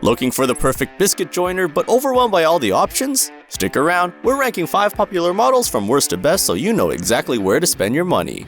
Looking for the perfect biscuit joiner but overwhelmed by all the options? Stick around, we're ranking 5 popular models from worst to best so you know exactly where to spend your money.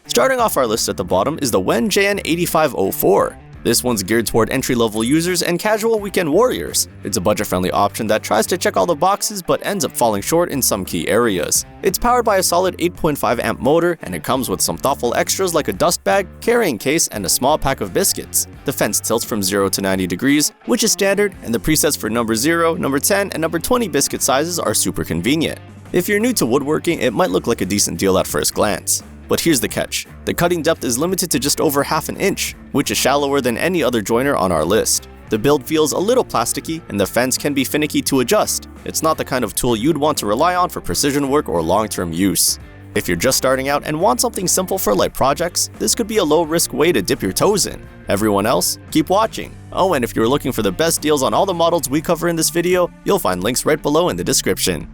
Starting off our list at the bottom is the WEN JN8504. This one's geared toward entry-level users and casual weekend warriors. It's a budget-friendly option that tries to check all the boxes but ends up falling short in some key areas. It's powered by a solid 8.5 amp motor, and it comes with some thoughtful extras like a dust bag, carrying case, and a small pack of biscuits. The fence tilts from 0 to 90 degrees, which is standard, and the presets for number 0, number 10, and number 20 biscuit sizes are super convenient. If you're new to woodworking, it might look like a decent deal at first glance. But here's the catch. The cutting depth is limited to just over ½ an inch, which is shallower than any other joiner on our list. The build feels a little plasticky, and the fence can be finicky to adjust. It's not the kind of tool you'd want to rely on for precision work or long-term use. If you're just starting out and want something simple for light projects, this could be a low-risk way to dip your toes in. Everyone else, keep watching. Oh, and if you're looking for the best deals on all the models we cover in this video, you'll find links right below in the description.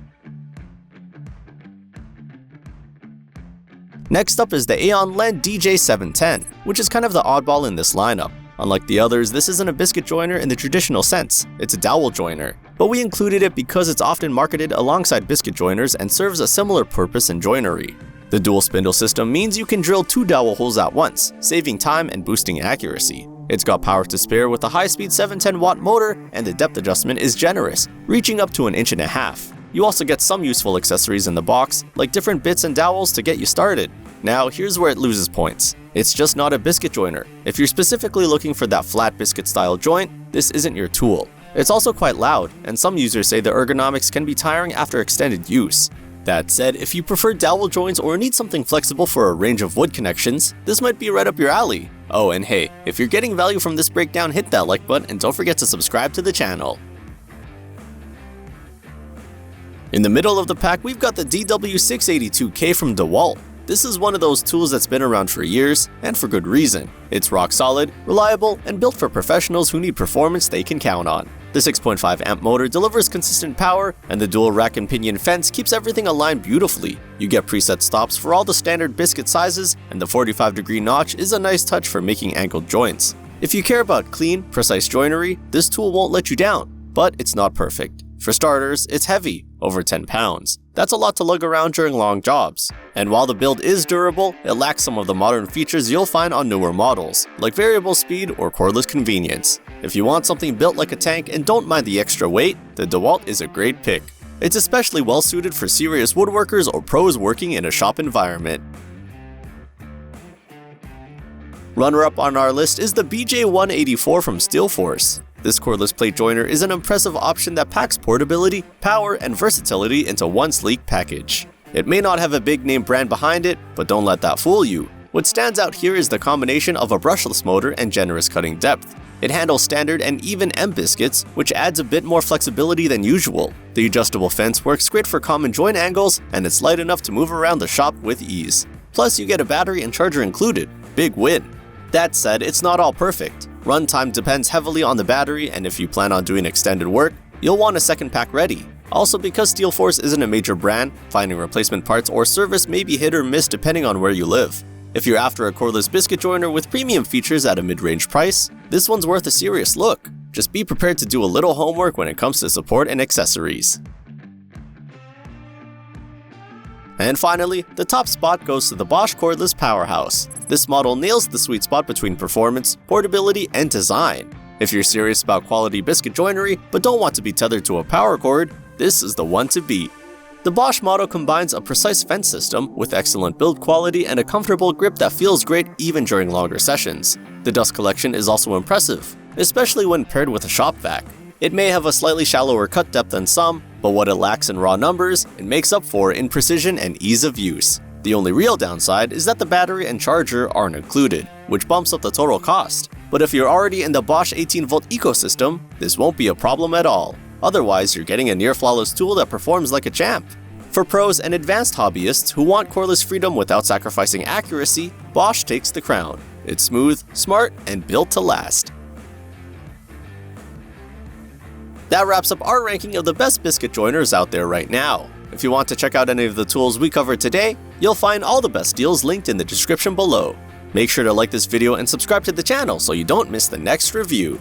Next up is the AONLLEN DJ710, which is kind of the oddball in this lineup. Unlike the others, this isn't a biscuit joiner in the traditional sense, it's a dowel joiner. But we included it because it's often marketed alongside biscuit joiners and serves a similar purpose in joinery. The dual spindle system means you can drill 2 dowel holes at once, saving time and boosting accuracy. It's got power to spare with a high-speed 710-watt motor, and the depth adjustment is generous, reaching up to 1.5 inches. You also get some useful accessories in the box, like different bits and dowels to get you started. Now, here's where it loses points. It's just not a biscuit joiner. If you're specifically looking for that flat biscuit-style joint, this isn't your tool. It's also quite loud, and some users say the ergonomics can be tiring after extended use. That said, if you prefer dowel joints or need something flexible for a range of wood connections, this might be right up your alley. Oh, and hey, if you're getting value from this breakdown, hit that like button and don't forget to subscribe to the channel. In the middle of the pack, we've got the DW682K from DEWALT. This is one of those tools that's been around for years, and for good reason. It's rock solid, reliable, and built for professionals who need performance they can count on. The 6.5 amp motor delivers consistent power, and the dual rack and pinion fence keeps everything aligned beautifully. You get preset stops for all the standard biscuit sizes, and the 45-degree notch is a nice touch for making angled joints. If you care about clean, precise joinery, this tool won't let you down, but it's not perfect. For starters, it's heavy, over 10 pounds. That's a lot to lug around during long jobs. And while the build is durable, it lacks some of the modern features you'll find on newer models, like variable speed or cordless convenience. If you want something built like a tank and don't mind the extra weight, the DEWALT is a great pick. It's especially well suited for serious woodworkers or pros working in a shop environment. Runner-up on our list is the BJ184 from Steelforce. This cordless plate joiner is an impressive option that packs portability, power, and versatility into one sleek package. It may not have a big name brand behind it, but don't let that fool you. What stands out here is the combination of a brushless motor and generous cutting depth. It handles standard and even M biscuits, which adds a bit more flexibility than usual. The adjustable fence works great for common joint angles, and it's light enough to move around the shop with ease. Plus, you get a battery and charger included. Big win. That said, it's not all perfect. Runtime depends heavily on the battery, and if you plan on doing extended work, you'll want a second pack ready. Also, because Steelforce isn't a major brand, finding replacement parts or service may be hit or miss depending on where you live. If you're after a cordless biscuit joiner with premium features at a mid-range price, this one's worth a serious look. Just be prepared to do a little homework when it comes to support and accessories. And finally, the top spot goes to the BOSCH cordless powerhouse. This model nails the sweet spot between performance, portability, and design. If you're serious about quality biscuit joinery but don't want to be tethered to a power cord, this is the one to beat. The BOSCH model combines a precise fence system with excellent build quality and a comfortable grip that feels great even during longer sessions. The dust collection is also impressive, especially when paired with a shop vac. It may have a slightly shallower cut depth than some, but what it lacks in raw numbers, it makes up for in precision and ease of use. The only real downside is that the battery and charger aren't included, which bumps up the total cost. But if you're already in the BOSCH 18-volt ecosystem, this won't be a problem at all. Otherwise, you're getting a near-flawless tool that performs like a champ. For pros and advanced hobbyists who want cordless freedom without sacrificing accuracy, BOSCH takes the crown. It's smooth, smart, and built to last. That wraps up our ranking of the best biscuit joiners out there right now. If you want to check out any of the tools we covered today, you'll find all the best deals linked in the description below. Make sure to like this video and subscribe to the channel so you don't miss the next review.